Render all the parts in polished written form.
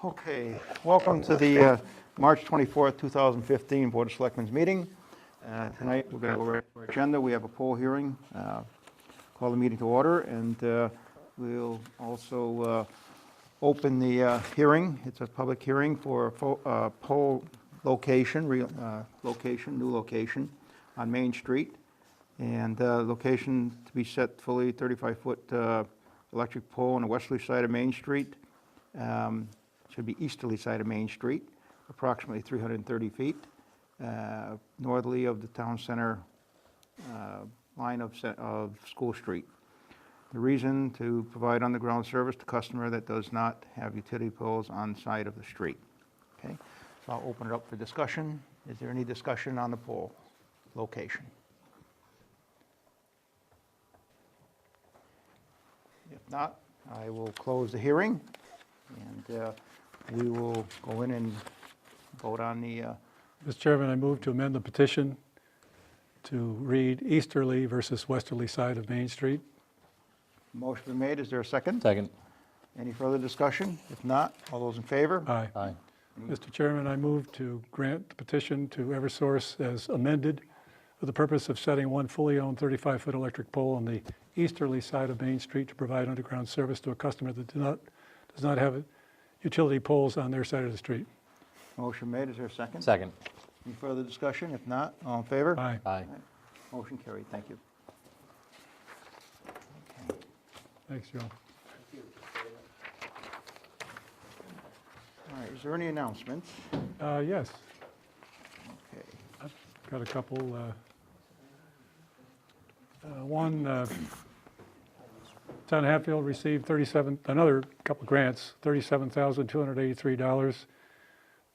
Okay, welcome to the March 24th, 2015 Board of Selectmen's meeting. Tonight, we're going to go right to our agenda. We have a poll hearing. Call the meeting to order, and we'll also open the hearing. It's a public hearing for a poll location, new location on Main Street. And location to be set fully 35-foot electric pole on the westerly side of Main Street. Should be easterly side of Main Street, approximately 330 feet, northerly of the town center line of School Street. The reason to provide underground service to customer that does not have utility poles on side of the street. Okay, so I'll open it up for discussion. Is there any discussion on the pole location? If not, I will close the hearing, and we will go in and vote on the... Mr. Chairman, I move to amend the petition to read easterly versus westerly side of Main Street. Motion been made. Is there a second? Second. Any further discussion? If not, all those in favor? Aye. Aye. Mr. Chairman, I move to grant the petition to Eversource as amended for the purpose of setting one fully owned 35-foot electric pole on the easterly side of Main Street to provide underground service to a customer that does not have utility poles on their side of the street. Motion made. Is there a second? Second. Any further discussion? If not, all in favor? Aye. Aye. Motion carried. Thank you. Thanks, Joe. All right, is there any announcements? Yes, Okay. I've got a couple. One, Town of Hatfield received another couple grants, $37,283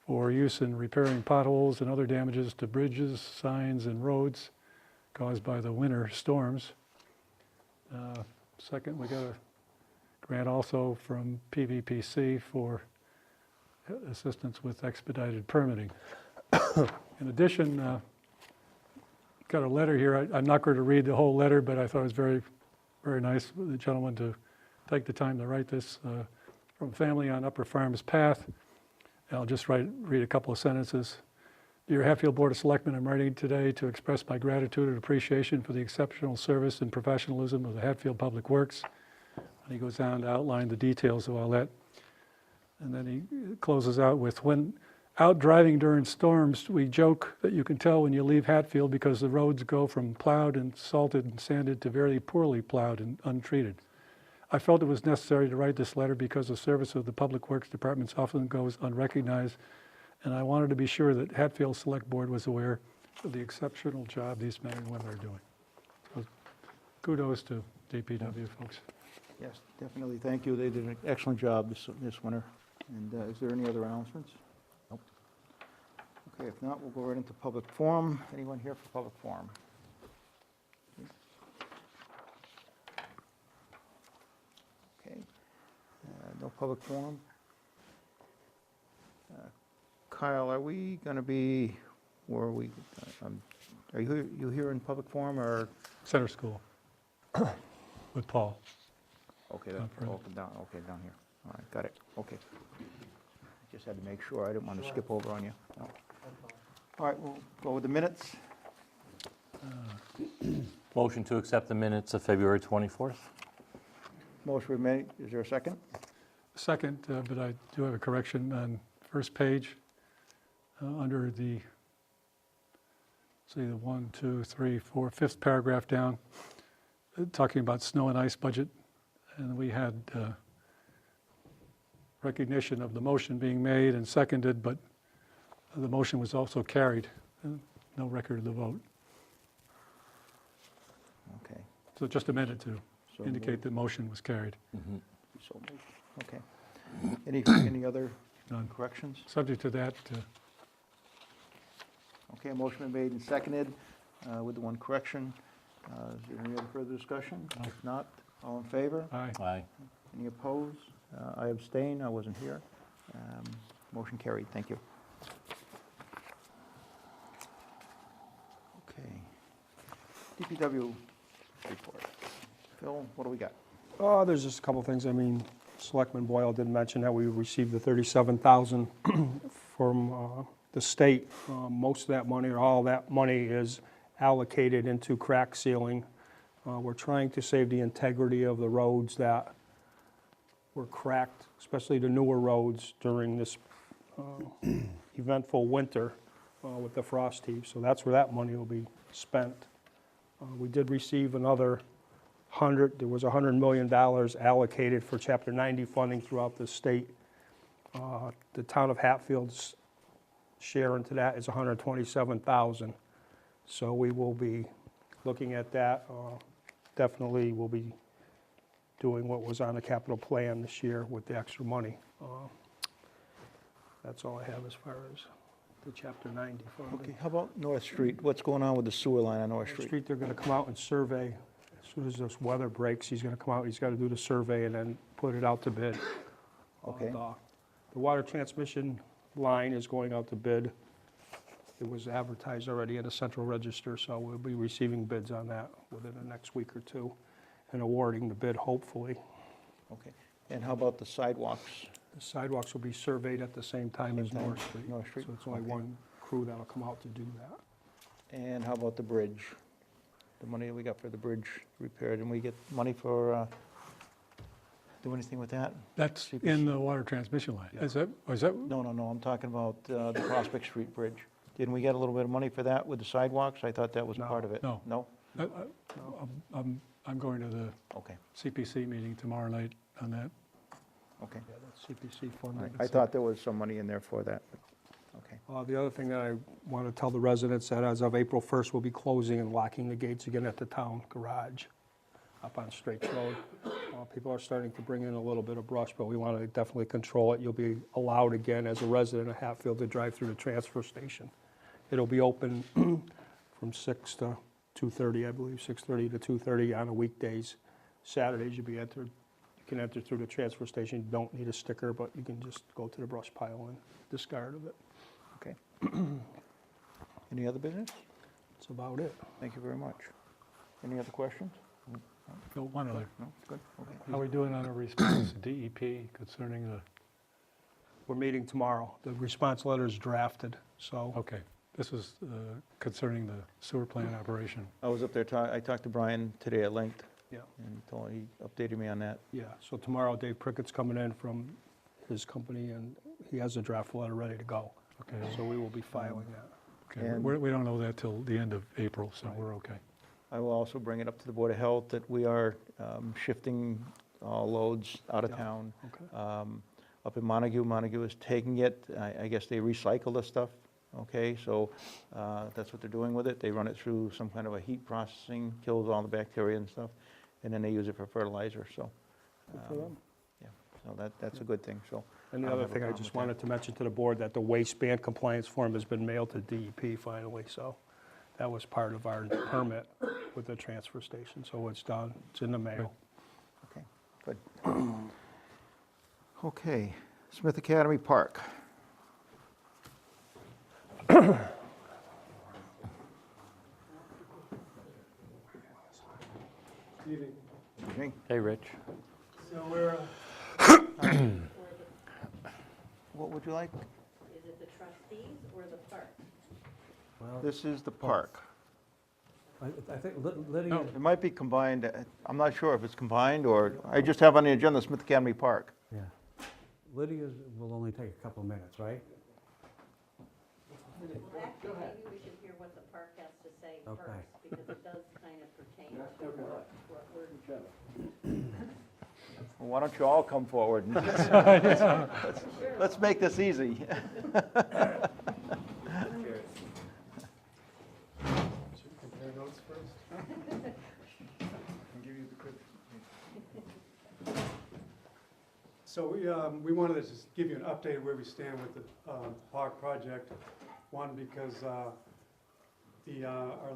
for use in repairing potholes and other damages to bridges, signs, and roads caused by the winter storms. Second, we got a grant also from PVPC for assistance with expedited permitting. In addition, got a letter here. I'm not going to read the whole letter, but I thought it was very, very nice for the gentleman to take the time to write this from family on Upper Farms Path. And I'll just read a couple of sentences. Dear Hatfield Board of Selectmen, I'm writing today to express my gratitude and appreciation for the exceptional service and professionalism of the Hatfield Public Works. And he goes on to outline the details of all that. And then he closes out with, when out driving during storms, we joke that you can tell when you leave Hatfield because the roads go from plowed and salted and sanded to very poorly plowed and untreated. I felt it was necessary to write this letter because the service of the Public Works Departments often goes unrecognized, and I wanted to be sure that Hatfield Select Board was aware of the exceptional job these men and women are doing. So kudos to DPW folks. Yes, definitely. Thank you. They did an excellent job this winter. And is there any other announcements? Nope. Okay, if not, we'll go right into public forum. Anyone here for public forum? Okay, no public forum. Kyle, are we going to be, where are we? Are you here in public forum or? Center School with Paul. Okay, Not further. down here. All right, got it. Okay. Just had to make sure. I didn't want to skip over on you. No. All right, we'll go with the minutes. Motion to accept the minutes of February 24th. Motion was made. Is there a second? Second, but I do have a correction on first page under the, see the 1, 2, 3, 4, fifth paragraph down, talking about snow and ice budget. And we had recognition of the motion being made and seconded, but the motion was also carried. No record of the vote. Okay. So just amended to So indicate the motion was carried. So moved. Okay. Any other None. corrections? Subject to that, Okay, motion been made and seconded with the one correction. Is there any other further discussion? No. If not, all in favor? aye. Aye. Any opposed? I abstain. I wasn't here. Motion carried. Thank you. Okay. DPW report. Phil, what do we got? There's just a couple things. I mean, Selectman Boyle did mention that we received the $37,000 from the state. Most of that money, or all that money, is allocated into crack sealing. We're trying to save the integrity of the roads that were cracked, especially the newer roads during this eventful winter with the frost heave. So that's where that money will be spent. We did receive another there was $100 million allocated for Chapter 90 funding throughout the state. The town of Hatfield's share into that is $127,000. So we will be looking at that. Definitely we'll be doing what was on the capital plan this year with the extra money. That's all I have as far as the Chapter 90 funding. Okay, how about North Street? What's going on with the sewer line on North Street? They're going to come out and survey. As soon as this weather breaks, he's going to come out, he's got to do the survey and then put it out to bid. Okay. The water transmission line is going out to bid. It was advertised already in the Central Register, so we'll be receiving bids on that within the next week or two and awarding the bid, hopefully. Okay, and how about the sidewalks? The sidewalks will be surveyed at the same time as North Street. North Street, So it's only okay. one crew that'll come out to do that. And how about the bridge? The money we got for the bridge repair, didn't we get money for, do anything with that? That's CPC. in the water transmission line. Is that, No, I'm talking about the Prospect Street Bridge. Didn't we get a little bit of money for that with the sidewalks? I thought that was No. part of it. No. No? I'm going to the Okay, CPC meeting tomorrow night on that. okay. Yeah, that's CPC All funding. right. I thought there was some money in there for that. Okay, The other thing that I want to tell the residents that as of April 1st, we'll be closing and locking the gates again at the town garage up on Straits Road. People are starting to bring in a little bit of brush, but we want to definitely control it. You'll be allowed again as a resident of Hatfield to drive through the transfer station. It'll be open from 6 to 2:30, I believe, 6:30 to 2:30 on the weekdays. Saturdays, you can enter through the transfer station. You don't need a sticker, but you can just go to the brush pile and discard of it. okay. Any other business? That's about it. Thank you very much. Any other questions? No, one other. No? Good, okay. How are we doing on a response to DEP concerning the, We're meeting tomorrow. The response letter is drafted, so. okay, this is concerning the sewer plant operation. I was up there, I talked to Brian today at length, Yeah. and he updated me on that. Yeah, so tomorrow Dave Prickett's coming in from his company, and he has a draft letter ready to go. Okay, So we will be filing that. okay. And- We don't know that till the end of April, so we're okay. I will also bring it up to the Board of Health that we are shifting loads out of Yeah. town. Okay. Up in Montague is taking it, I guess they recycle the stuff, okay? So that's what they're doing with it. They run it through some kind of a heat processing, kills all the bacteria and stuff, and then they use it for fertilizer, so. Good for them. Yeah, so that's a good thing, so. And the I don't other have a thing I problem just with that. wanted to mention to the board that the waste ban compliance form has been mailed to DEP finally, so that was part of our permit with the transfer station, so it's done, it's in the mail. Okay, good. Okay, Smith Academy Park. Evening. Hey, Rich. So we're, What would you like? Is it the trustees or the park? This is the park. I think Lydia, No. It might be combined, I'm not sure if it's combined, or, I just have on the agenda Smith Academy Park. yeah. Lydia's will only take a couple of minutes, right? Well, actually, maybe we should hear what the park has to say Okay. first, because it does kind of pertain to what we're. Well, why don't you all come forward? and Let's make this easy. Compare notes first? Give you the quick. So we wanted to just give you an update where we stand with the park project. One, because our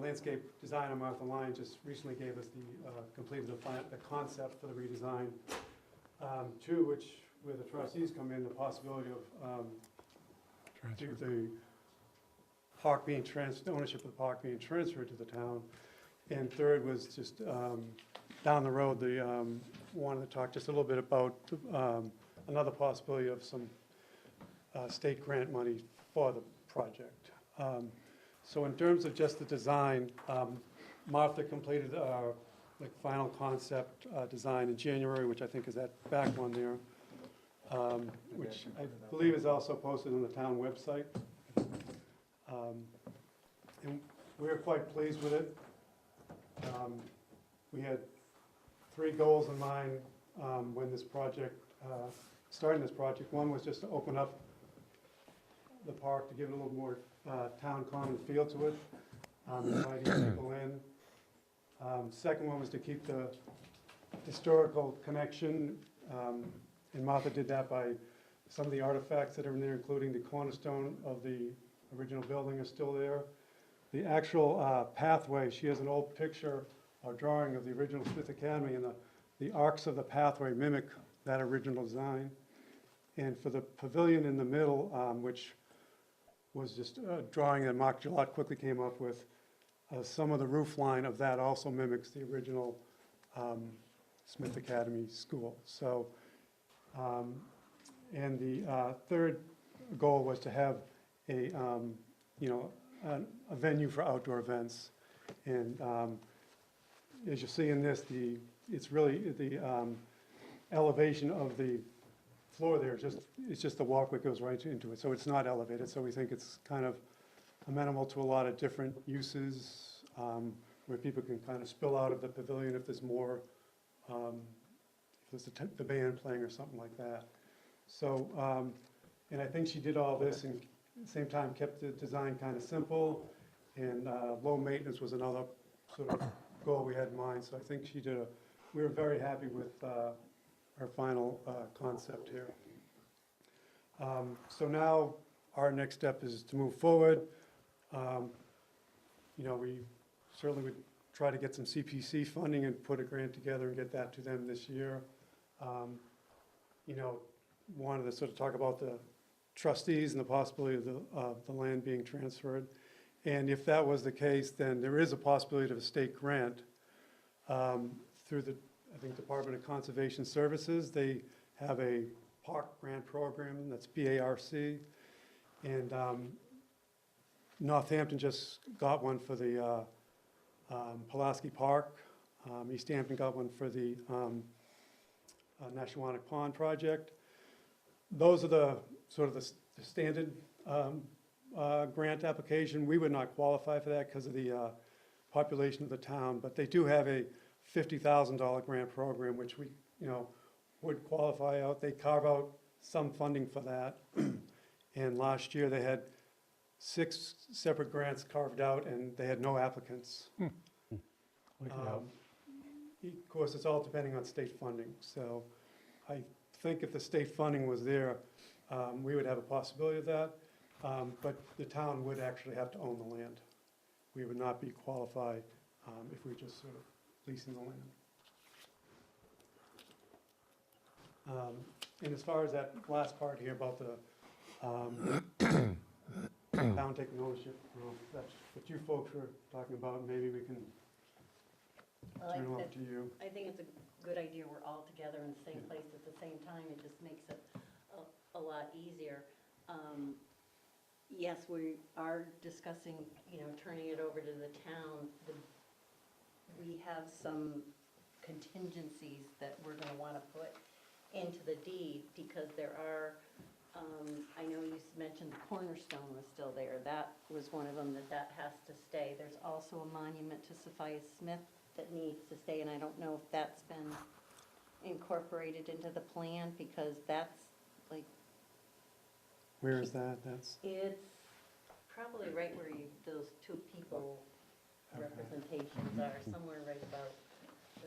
landscape designer, Martha Lyon, just recently gave us completed the concept for the redesign. Two, where the trustees come in, the possibility of the park being ownership of the park being transferred to the town. And third was just down the road, the wanted to talk just a little bit about another possibility of some state grant money for the project. So in terms of just the design, Martha completed our final concept design in January, which I think is that back one there, which I believe is also posted on the town website. And we're quite pleased with it. We had 3 goals in mind when this project, starting this project. One was just to open up the park to give it a little more town common feel to it, inviting people in. Second one was to keep the historical connection, and Martha did that by some of the artifacts that are in there, including the cornerstone of the original building is still there. The actual pathway, she has an old picture or drawing of the original Smith Academy, and the arcs of the pathway mimic that original design. And for the pavilion in the middle, which was just a drawing that Mark Gillot quickly came up with, some of the roof line of that also mimics the original Smith Academy school. So, and the third goal was to have a, a venue for outdoor events. And as you see in this, it's really the elevation of the floor there, it's just the walkway goes right into it, so it's not elevated. So we think it's kind of amenable to a lot of different uses, where people can kind of spill out of the pavilion if there's more, if there's the band playing or something like that. So, and I think she did all this and at the same time kept the design kind of simple, and low maintenance was another sort of goal we had in mind. So I think we were very happy with our final concept here. So now our next step is to move forward. We certainly would try to get some CPC funding and put a grant together and get that to them this year. Wanted to sort of talk about the trustees and the possibility of the land being transferred. And if that was the case, then there is a possibility of a state grant through the, I think, Department of Conservation Services. They have a park grant program, that's BARC. And Northampton just got one for the Pulaski Park. East Hampton got one for the Nashawanic Pond project. Those are the sort of the standard grant application. We would not qualify for that because of the population of the town, but they do have a $50,000 grant program, which we, would qualify out. They carve out some funding for that. And last year they had 6 separate grants carved out and they had no applicants. Of course, it's all depending on state funding. So I think if the state funding was there, we would have a possibility of that. But the town would actually have to own the land. We would not be qualified if we were just sort of leasing the land. And as far as that last part here about the town taking ownership, that's what you folks were talking about. Maybe we can turn it over to you. I think it's a good idea we're all together in the same place at the same time. It just makes it a lot easier. Yes, we are discussing, turning it over to the town. We have some contingencies that we're going to want to put into the deed because there are, I know you mentioned the cornerstone was still there. That was one of them that has to stay. There's also a monument to Sophia Smith that needs to stay, and I don't know if that's been incorporated into the plan because that's like. Where is that? It's probably right where those 2 people representations are, somewhere right about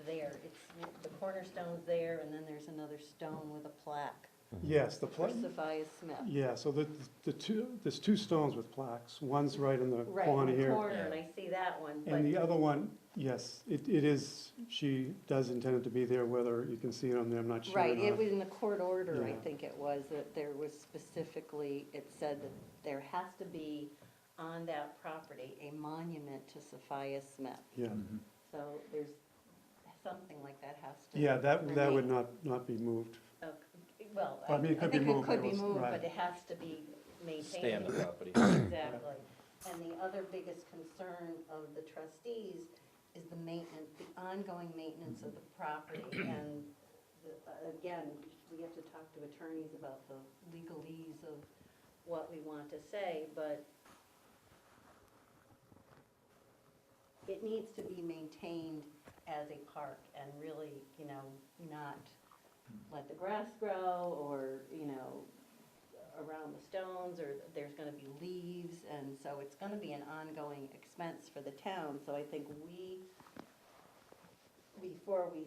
there. It's, the cornerstone's there, and then there's another stone with a plaque Yes, the for plaque. Sophia Smith. Yeah, so there's 2 stones with plaques. One's right in the Right corner in the here. corner, and I see that one, but And the other one, yes, it is, she does intend it to be there, whether you can see it on there, I'm not sure. or right, it not. was in the court order, I Yeah. think it was, that there was specifically, it said that there has to be on that property a monument to Sophia Smith. Yeah, So there's something like that has to. Yeah, that would remain. not be moved. Well, I mean, it could be think moved, it could but be it was- moved, right. but it has to be maintained. Stay on the property. Exactly. And the other biggest concern of the trustees is the maintenance, the ongoing maintenance of the property. And again, we have to talk to attorneys about the legalese of what we want to say, but it needs to be maintained as a park and really, not let the grass grow or, around the stones, or there's gonna be leaves, and so it's gonna be an ongoing expense for the town. So I think before we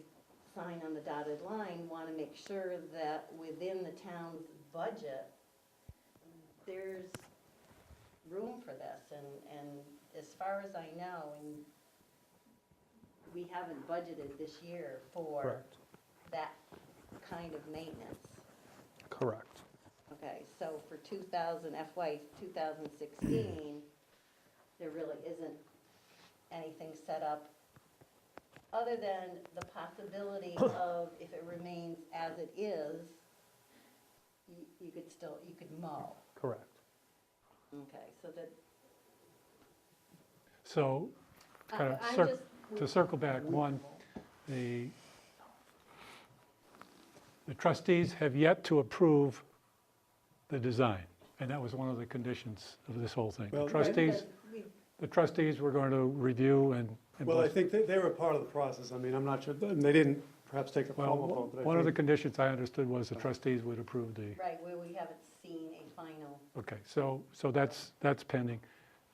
sign on the dotted line, wanna make sure that within the town's budget, there's room for this, and as far as I know, and we haven't budgeted this year for Correct. that kind of maintenance. Correct. Okay, so for FY 2016, there really isn't anything set up, other than the possibility of, if it remains as it is, you could mow. Correct. Okay, so that, So, kind of I'm just. to circle back, one, the trustees have yet to approve the design, and that was one of the conditions of this whole thing. Well, The trustees were going to review and. Well, I think they were part of the process. I mean, I'm not sure, and they didn't perhaps take a formal Well, vote, but I one of the think- conditions I understood was the trustees would approve the, Right, where we haven't seen a final, okay, so that's pending.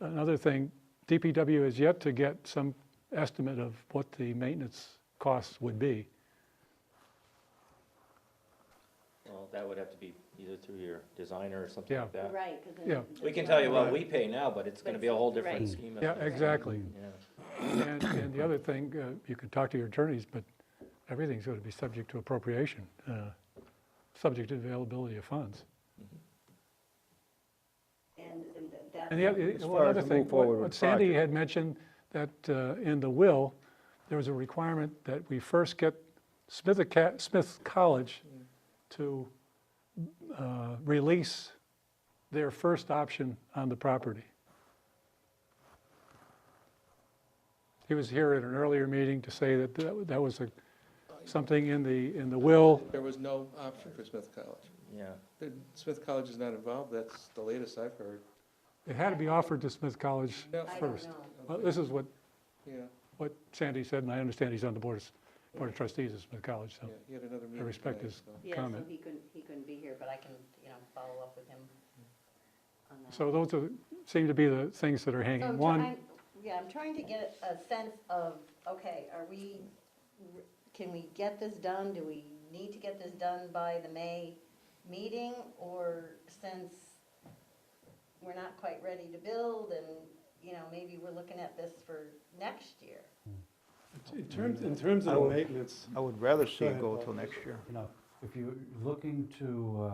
Another thing, DPW has yet to get some estimate of what the maintenance costs would be. Well, that would have to be either through your designer or something Yeah. like that. right, because. Yeah. We can tell you what we pay now, but it's gonna be a whole different Right. scheme of Yeah, things. exactly. Yeah. And the other thing, you can talk to your attorneys, but everything's going to be subject to appropriation, subject to availability of funds. And that's. And the As other, far one as other to thing, move forward what with Sandy project. had mentioned, that in the will, there was a requirement that we first get Smith College to release their first option on the property. He was here at an earlier meeting to say that that was something in the will. There was no option for Smith College. Yeah. Smith College is not involved, that's the latest I've heard. It had to be offered to Smith College No, I don't first. know. Well, this is what Yeah, Sandy said, and I understand he's on the board of trustees at Smith College, so yeah, he had another meeting respect tonight, his- so. Yeah, so comment. he couldn't be here, but I can, follow up with him on that. So those seem to be the things that are So hanging. One, I'm trying to get a sense of, okay, can we get this done? Do we need to get this done by the May meeting? Or since we're not quite ready to build and, maybe we're looking at this for next year? In terms of the maintenance, I would rather see Go it ahead, go Paul. till next year. If you're looking to,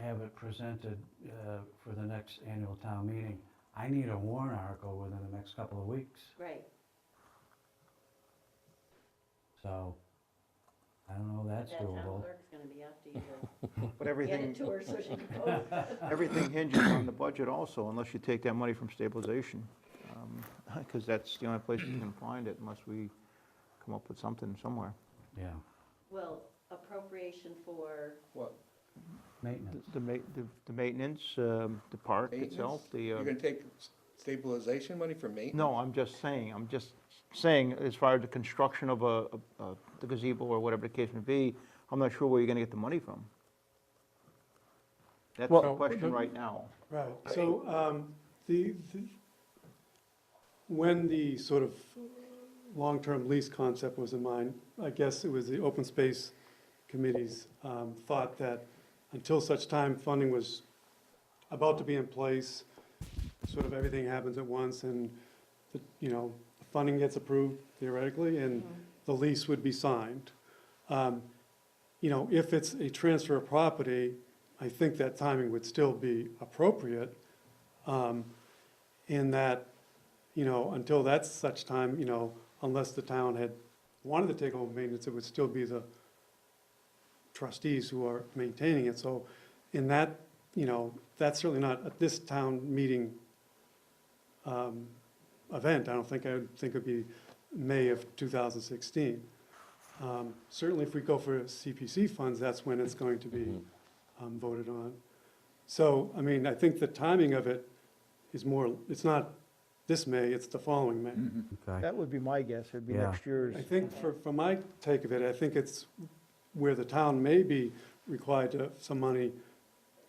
have it presented for the next annual town meeting, I need a warrant article within the next couple of weeks. Right. So, I don't know if that's That town doable. clerk's gonna be after you But to get everything, it to her so she can post it. everything hinges on the budget also, unless you take that money from stabilization. Because that's the only place you can find it unless we come up with something somewhere. Yeah, Well, appropriation for, What, maintenance. The maintenance, the park itself, you're gonna take stabilization money for maintenance? no, I'm just saying, as far as the construction of the gazebo or whatever the case may be, I'm not sure where you're gonna get the money from. That's the Well, question right now. right, so, when the sort of long-term lease concept was in mind, I guess it was the open space committee's thought that until such time funding was about to be in place, sort of everything happens at once and, the funding gets approved theoretically and the lease would be signed. If it's a transfer of property, I think that timing would still be appropriate, in that, until that's such time, unless the town had wanted to take over maintenance, it would still be the trustees who are maintaining it. So in that, that's certainly not at this town meeting event. I would think it'd be May of 2016. Certainly if we go for CPC funds, that's when it's going to be voted on. So, I mean, I think the timing of it is more, it's not this May, it's the following May. Okay. That would be my guess, it'd be Yeah. next year's. I think for my take of it, I think it's where the town may be required to, some money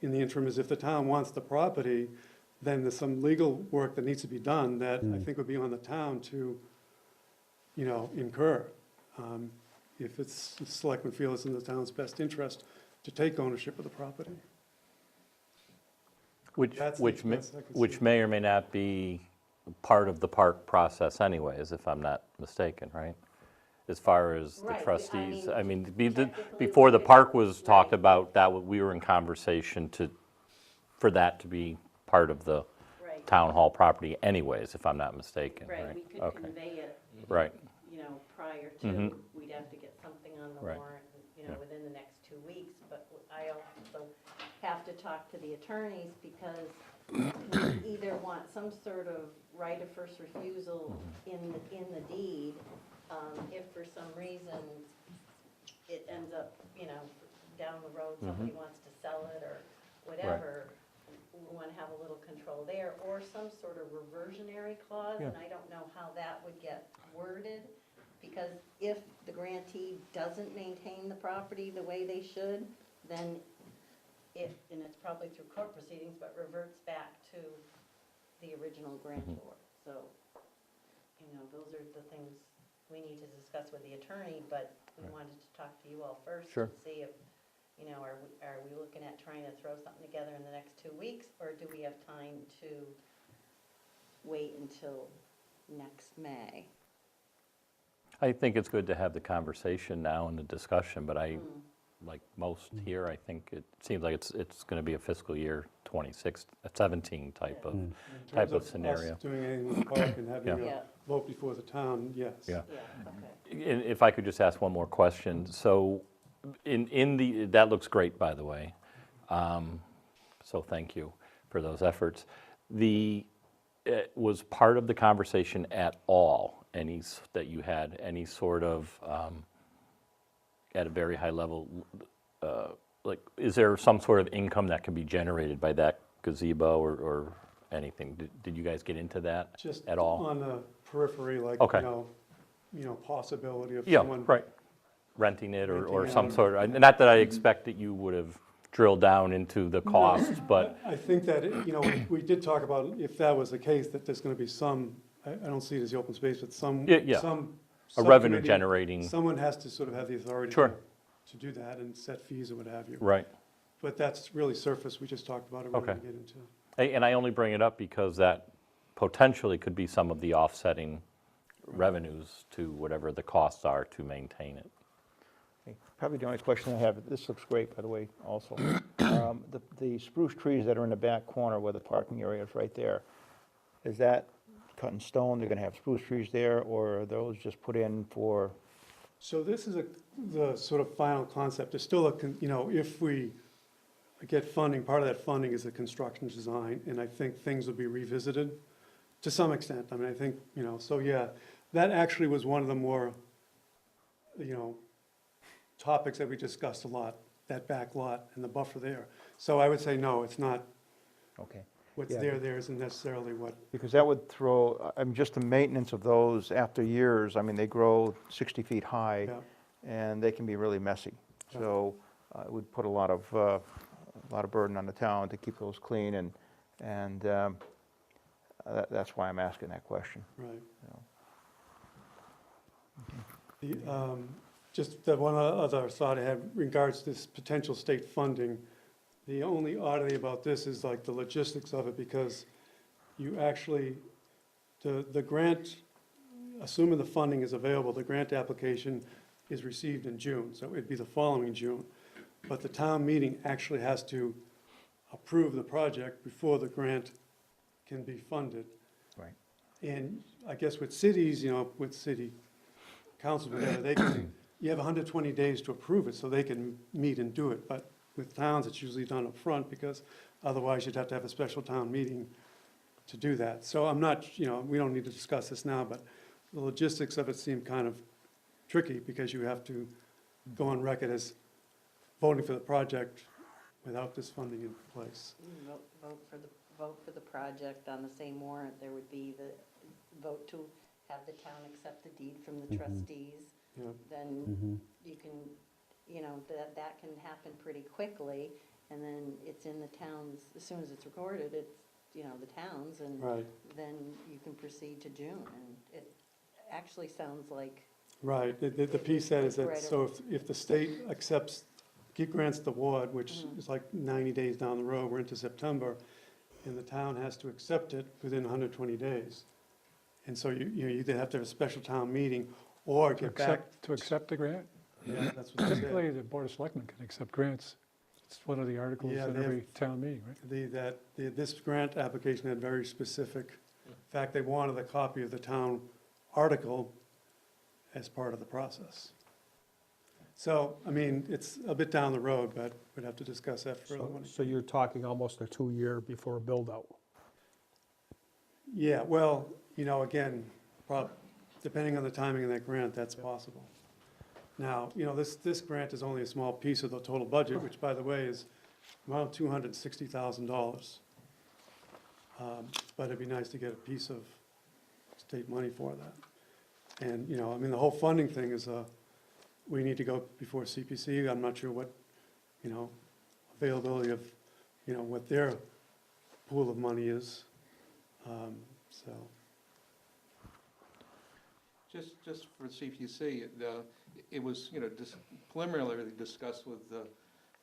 in the interim is if the town wants the property, then there's some legal work that needs to be done that I think would be on the town to, incur. If it's, the selectmen feel it's in the town's best interest to take ownership of the property. Which, That's the which may, best I can which see. may or may not be part of the park process anyways, if I'm not mistaken, right? As far as the Right, trustees, I I mean, technically before the we park could- was talked right. about, we were in conversation for that to be part of the Right, town hall property anyways, if I'm not mistaken, right, right? we could Okay. convey it, Right, prior Mhm. to, we'd have to get something on the Right. warrant, Yeah. within the next 2 weeks. But I also have to talk to the attorneys because we either want some sort of right of first refusal in the deed. If for some reason it ends up, down the road, somebody wants to sell it or whatever, we want to have a little control there, or some sort of reversionary clause, and I don't know how that would get worded, because if the grantee doesn't maintain the property the way they should, then and it's probably through court proceedings, but reverts back to the original grantor. So, those are the things we need to discuss with the attorney, but we wanted to talk to you all first Sure. and see if, are we looking at trying to throw something together in the next 2 weeks, or do we have time to wait until next May? I think it's good to have the conversation now and the discussion, but like most here, I think it seems like it's going to be a fiscal year 17 type of, In type terms of us scenario. doing anything with the park and having Yeah. a vote before the town, yes. Yeah. Yeah, okay. And if I could just ask one more question. So that looks great, by the way. So thank you for those efforts. Was part of the conversation at all, that you had, any sort of, at a very high level, like, is there some sort of income that can be generated by that gazebo or anything? Did you guys get into that Just at all? on the periphery, like, Okay. possibility of Yeah, someone. right. Renting it or renting it some out. sort of, not that I expect that you would have drilled down into the costs, but, I think that, we did talk about if that was the case, that there's going to be some, I don't see it as the open space, but some. Yeah. Some a revenue subcommittee, generating, Someone has to sort of have the authority Sure. to do that and set fees or what have you. right. But that's really surface, we just talked about it, we Okay. didn't get into. And I only bring it up because that potentially could be some of the offsetting revenues to whatever the costs are to maintain it. Okay, probably the only question I have, this looks great, by the way, also. The spruce trees that are in the back corner where the parking area is right there, is that cut in stone? They're going to have spruce trees there, or are those just put in for, So this is the sort of final concept. There's still if we get funding, part of that funding is the construction design, and I think things will be revisited to some extent. I mean, I think, so yeah, that actually was one of the more, topics that we discussed a lot, that back lot and the buffer there. So I would say, no, it's not, okay. what's Yeah. there isn't necessarily what, Because that would throw, just the maintenance of those after years, I mean, they grow 60 feet high, yeah. and they can be really messy. Yeah. So it would put a lot of burden on the town to keep those clean, and that's why I'm asking that question. Right. you know. Just the one other thought I had in regards to this potential state funding. The only oddity about this is like the logistics of it, because you actually, the grant, assuming the funding is available, the grant application is received in June, so it'd be the following June. But the town meeting actually has to approve the project before the grant can be funded. Right. And I guess with cities, with city councils together, they can, you have 120 days to approve it, so they can meet and do it. But with towns, it's usually done up front, because otherwise you'd have to have a special town meeting to do that. So I'm not, you know, we don't need to discuss this now, but the logistics of it seem kind of tricky, because you have to go on record as voting for the project without this funding in place. Vote for the project on the same warrant. There would be the vote to have the town accept the deed from the trustees. Yeah. Then you can, you know, that can happen pretty quickly, and then it's in the towns, as soon as it's recorded, it's, you know, the towns, and Right, then you can proceed to June, and it actually sounds like, right. The piece that is that, Right. so if the state accepts, grants the award, which is like 90 days down the road, we're into September, and the town has to accept it within 120 days. And so you either have to have a special town meeting or To get back. accept the grant? Yeah, that's what they Typically, said. the Board of Selectmen can accept grants. It's one of the articles Yeah, in they have- every town meeting, right? This grant application had very specific, in fact, they wanted a copy of the town article as part of the process. So, I mean, it's a bit down the road, but we'd have to discuss that further. So you're talking almost a 2-year before a build-out. Yeah, well, you know, again, depending on the timing of that grant, that's possible. Now, you know, this grant is only a small piece of the total budget, which, by the way, is around $260,000. But it'd be nice to get a piece of state money for that. And, you know, I mean, the whole funding thing is, we need to go before CPC. I'm not sure what, you know, availability of, you know, what their pool of money is. So, Just for CPC, it was, you know, preliminarily discussed with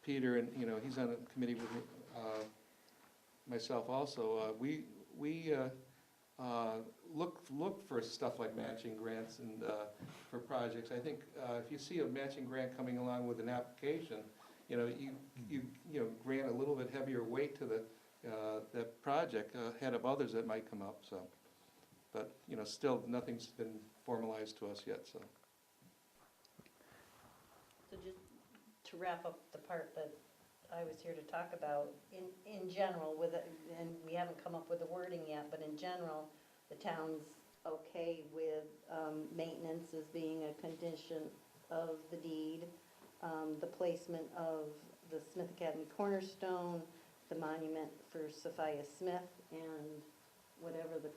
Peter, and, you know, he's on a committee with myself also. We look for stuff like matching grants and for projects. I think if you see a matching grant coming along with an application, you know, you know, grant a little bit heavier weight to that project ahead of others that might come up, so. But, you know, still, nothing's been formalized to us yet, so. so just to wrap up the part that I was here to talk about, in general, with it, and we haven't come up with the wording yet, but in general, the town's okay with maintenance as being a condition of the deed, the placement of the Smith Academy cornerstone, the monument for Sophia Smith, and whatever the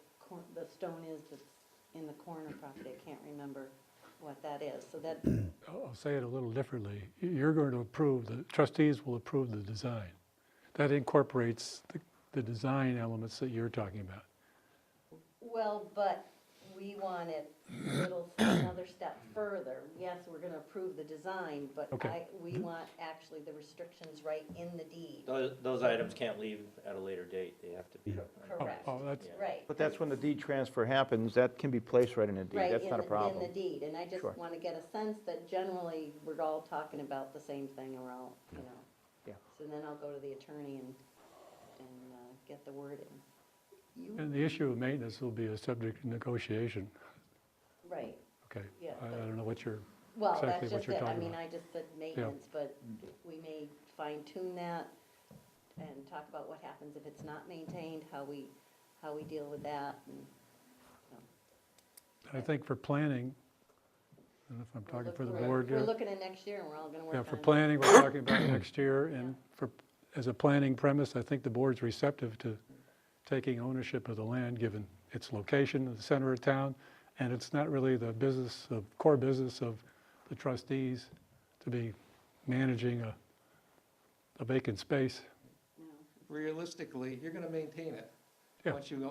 stone is that's in the corner property. I can't remember what that is. So that, I'll say it a little differently. You're going to approve, the trustees will approve the design. That incorporates the design elements that you're talking about. well, but we want it another step further. Yes, we're gonna approve the design, but Okay. we want actually the restrictions right in the deed. Those items can't leave at a later date, they have to be. Correct. Oh, that's, Yeah. Right. But that's when the deed transfer happens, that can be placed right in the deed, Right, that's not a in problem. the deed, and I just Sure. want to get a sense that generally we're all talking about the same thing, or all, you know. Yeah. So then I'll go to the attorney and get the wording. and the issue of maintenance will be a subject of negotiation. Right, Okay. yeah. I but- don't know what you're, Well, exactly that's what just you're it. I talking mean, about. I just said maintenance, but we may fine tune that and talk about what happens if it's not maintained, how we deal with that. And I think for planning, I don't know if I'm talking for the we're- board We're here. looking at next year, and we're all gonna work on Yeah, it. for planning, we're talking about next year, and as a planning premise, I think the board's receptive to taking ownership of the land, given its location in the center of town, and it's not really the core business of the trustees to be managing a vacant space. Realistically, you're gonna maintain it. Yeah. Once you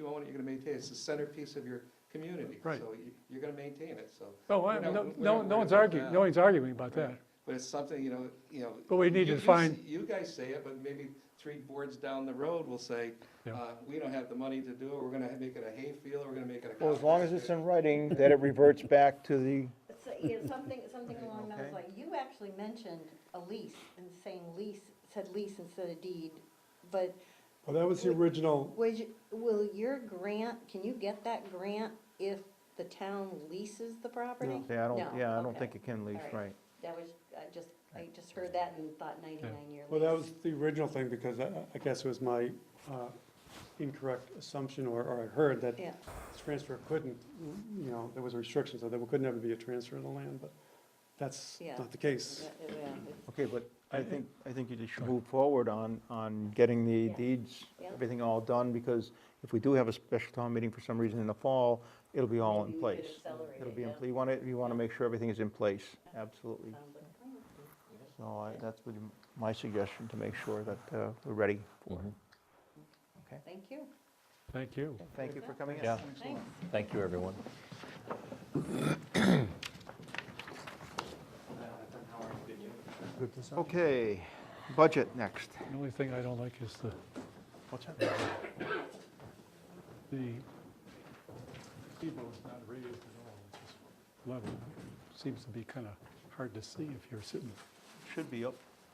own it, you're gonna maintain it. It's the centerpiece of your community. Right. So you're gonna maintain it, so. Oh, We're not- we're no not one's worried about arguing, that. no one's arguing about that. But it's something, you know. But we need to you find- You guys say it, but maybe 3 boards down the road will say, Yeah. we don't have the money to do it, we're gonna make it a hay field, we're gonna make it a. Well, as long as it's in writing, that it reverts back to the, So, yeah, something along those Okay. lines. You actually mentioned a lease, and saying said lease instead of deed, but well, that was the original, will your grant, can you get that grant if the town leases the property? Yeah, I No, don't okay. think it can lease, All right. right. That was, I just heard that and thought 99-year lease. Well, that was the original thing, because I guess it was my incorrect assumption, or I heard that Yeah, transfer couldn't, there was a restriction, so there could never be a transfer of the land, but that's Yeah. not the case. yeah, it's- Okay, but I think you just should move forward on getting the Yeah. deeds, Yeah. everything all done, because if we do have a special town meeting for some reason in the fall, it'll be all in maybe we could place. accelerate It'll it, be, yeah. you want to make sure everything is in place, absolutely. Sounds like a plan. So that's would be my suggestion, to make sure that we're ready for it. Thank you. Thank you. Thank you for coming in. Yeah. Thanks. Thank you, everyone. Okay, budget next. The only thing I don't like is What's that? the gazebo's not raised at all, it's just level. Seems to be kind of hard to see if you're sitting. Should be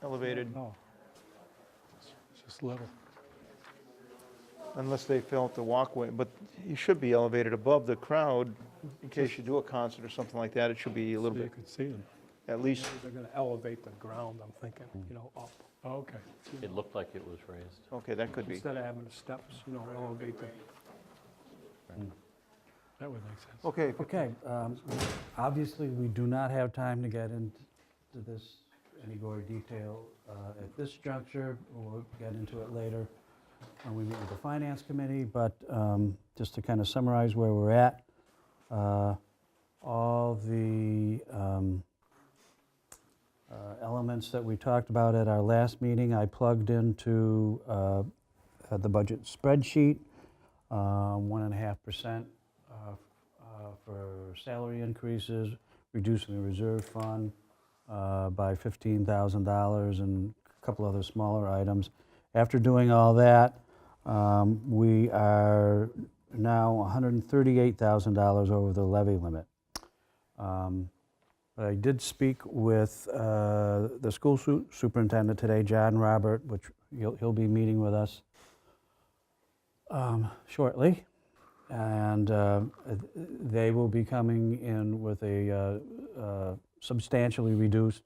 elevated, No. It's just level. unless they fill out the walkway, but you should be elevated above the crowd, in case you do a concert or something like that, it should be a little So you bit, could see them. at least, They're gonna elevate the ground, I'm thinking, up. Oh, okay. It looked like it was raised. okay, that could be. Instead of having the steps, elevate the. That would make sense. Okay, Okay, obviously, we do not have time to get into this, any gory detail at this juncture. We'll get into it later when we meet with the Finance Committee, but just to kind of summarize where we're at, all the elements that we talked about at our last meeting, I plugged into the budget spreadsheet, 1.5% for salary increases, reducing the reserve fund by $15,000 and a couple other smaller items. After doing all that, we are now $138,000 over the levy limit. But I did speak with the school superintendent today, John Robert, which he'll be meeting with us shortly. And they will be coming in with a substantially reduced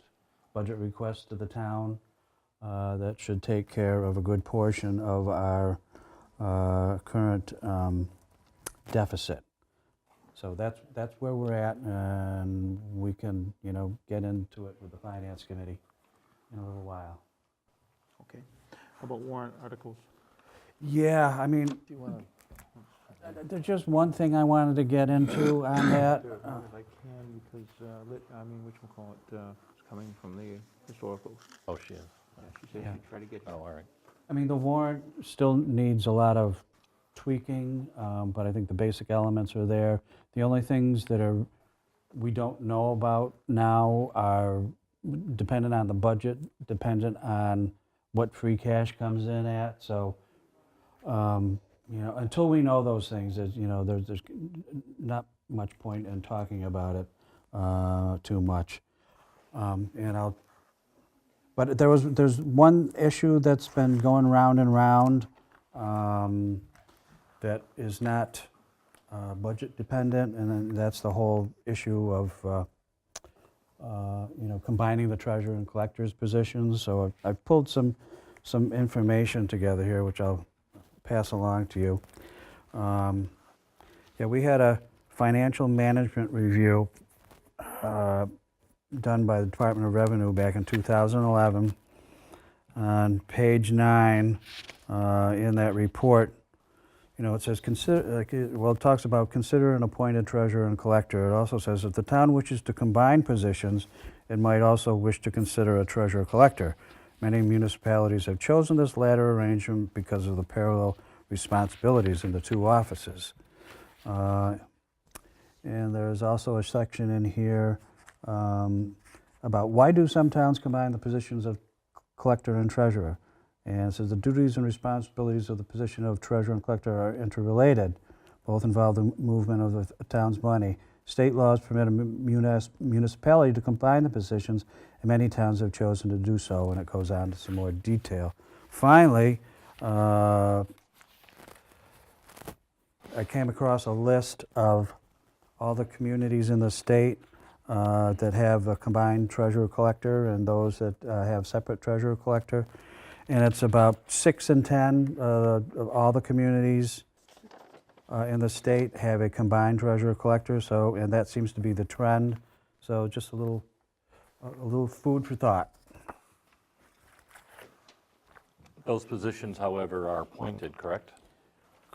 budget request to the town that should take care of a good portion of our current deficit. So that's where we're at, and we can, get into it with the Finance Committee in a little while. okay. How about warrant articles? Yeah, I mean, Do you want to? there's just one thing I wanted to get into on that. If I can, because, whatchamacallit, is coming from the historical. Oh, she is. Yeah, she said Yeah. she'd try to get Oh, all right. I mean, the warrant still needs a lot of tweaking, but I think the basic elements are there. The only things that we don't know about now are dependent on the budget, dependent on what free cash comes in at. So, until we know those things, there's not much point in talking about it too much. But there's one issue that's been going round and round that is not budget dependent, and then that's the whole issue of combining the treasurer and collector's positions. So I've pulled some information together here, which I'll pass along to you. We had a financial management review done by the Department of Revenue back in 2011. On page 9 in that report, it says, it talks about consider an appointed treasurer and collector. It also says if the town wishes to combine positions, it might also wish to consider a treasurer collector. Many municipalities have chosen this latter arrangement because of the parallel responsibilities in the two offices. And there's also a section in here about why do some towns combine the positions of collector and treasurer. And it says the duties and responsibilities of the position of treasurer and collector are interrelated. Both involve the movement of the town's money. State laws permit a municipality to combine the positions, and many towns have chosen to do so, and it goes on to some more detail. Finally, I came across a list of all the communities in the state that have a combined treasurer-collector and those that have separate treasurer-collector. And it's about 6 in 10 of all the communities in the state have a combined treasurer-collector, so, and that seems to be the trend. So just a little food for thought. Those positions, however, are appointed, correct?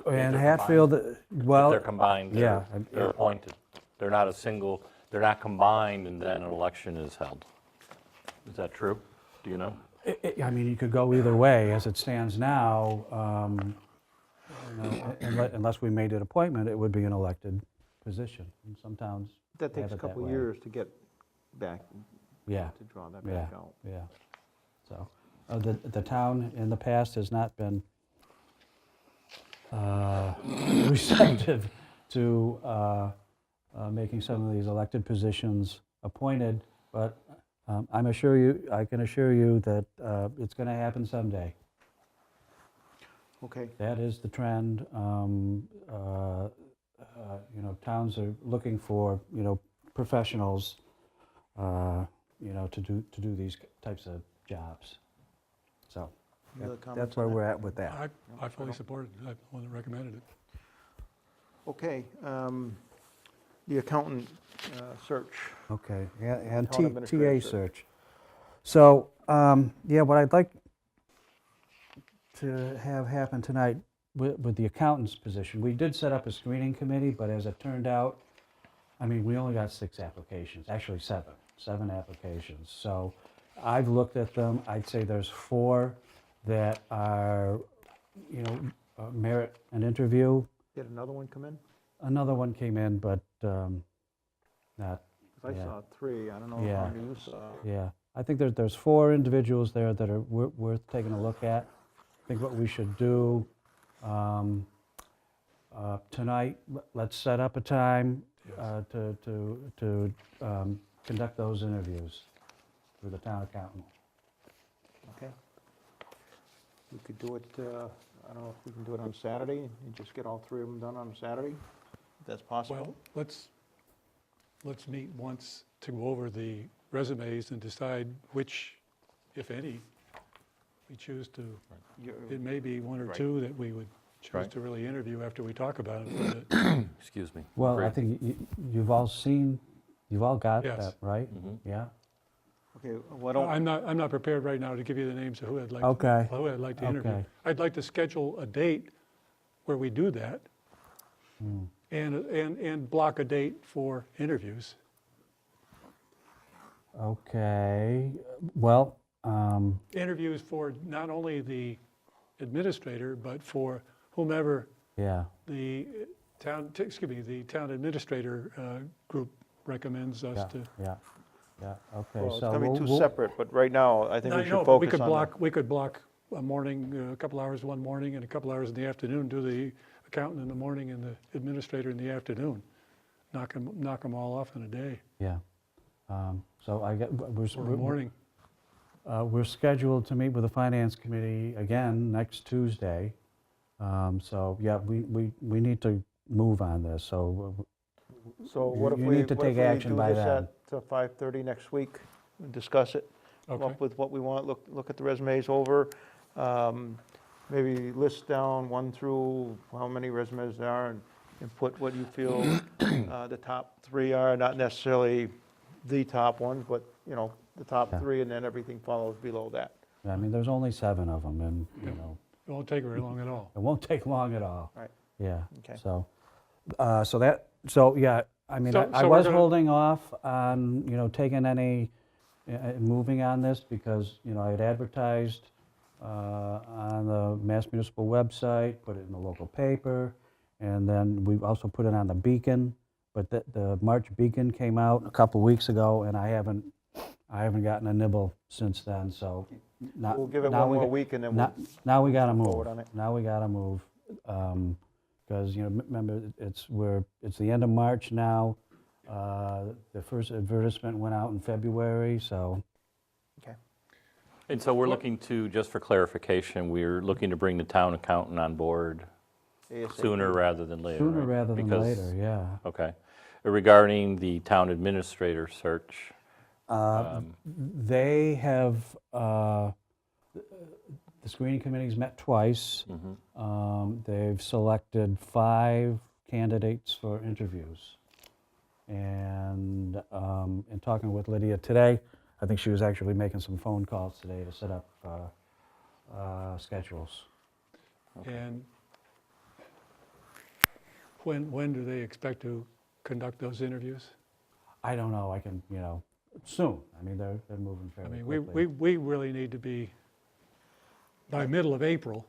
And they're Hatfield, If well, they're combined, yeah, they're appointed. They're not a single, they're not combined and then an election is held. Is that true? Do you know? I mean, you could go either way. As it stands now, unless we made an appointment, it would be an elected position. And some towns That takes have a it that couple of way. years to get back, Yeah, to draw that yeah, back out. yeah. So, the town in the past has not been receptive to making some of these elected positions appointed, but I can assure you that it's going to happen someday. Okay, That is the trend. Towns are looking for, professionals, to do these types of jobs. So Any other comments that's on where that? we're at with that. I fully support it. I'm the one that recommended it. Okay, the accountant search. Okay, and Town administrator TA search. search. So, what I'd like to have happen tonight with the accountant's position, we did set up a screening committee, but as it turned out, we only got 6 applications, actually 7 applications. So I've looked at them, I'd say there's 4 that are, merit an interview. Did another one come in? Another one came in, but not, 'Cause I Yeah. saw 3, I don't know Yeah. how many you saw. yeah. I think there's 4 individuals there that are worth taking a look at. I think what we should do tonight, let's set up a time to conduct those interviews with the town accountant. Okay. We could do it, I don't know if we can do it on Saturday and just get all 3 of them done on Saturday, if that's possible. Well, let's meet once to go over the resumes and decide which, if any, we choose to. It may be 1 or Right. 2 that we would choose Right. to really interview after we talk about it. Excuse me. Well, I Great. think you've all got Yes. that, right? Mhm. Yeah? Okay, why don't, I'm not prepared right now to give you the names of who I'd like. Okay. Who I'd like to interview. Okay. I'd like to schedule a date where we do that Hmm. and block a date for interviews. Okay, well, Interviews for not only the administrator, but for whomever yeah, the the town administrator group recommends us yeah, to. yeah, okay. well, it's So gonna be 2 we'll- separate, but right now, I think I we know, should but we focus could on block, we could block a morning, a couple hours one morning and a couple hours in the afternoon, do the accountant in the morning and the administrator in the afternoon. Knock them all off in a day, Yeah. So I get, or a morning. we're scheduled to meet with the finance committee again next Tuesday. So, yeah, we need to move on this, so So what if you we, need to what if take we action do by this then. at 5:30 next week, and discuss it? Come Okay. up with what we want, look at the resumes over, maybe list down 1 through how many resumes there are, and put what you feel the top 3 are, not necessarily the top ones, but, the top Yeah. 3, and then everything follows below that. there's only 7 of them, and, It won't take very long at all. it won't take long at all. Right. Yeah, Okay. so, yeah, I So we're was gonna- holding off on, taking any, moving on this because, I had advertised on the Mass Municipal website, put it in the local paper, and then we've also put it on the Beacon, but the March Beacon came out a couple weeks ago, and I haven't gotten a nibble since then, so. We'll give it 1 more week, and then we'll, Now we gotta move. forward on it. Now we gotta move, because, remember, it's the end of March now. The first advertisement went out in February, so, And so we're looking to, just for clarification, we're looking to bring the town accountant on board ASAP. sooner rather than later, sooner right? rather than Because- later, yeah. Okay. regarding the town administrator search. They have, the screening committee's met twice. They've selected 5 candidates for interviews. And in talking with Lydia today, I think she was actually making some phone calls today to set up schedules. And when do they expect to conduct those interviews? I don't know, I can, soon. I mean, they're moving I fairly mean, quickly. we really need to be, by middle of April,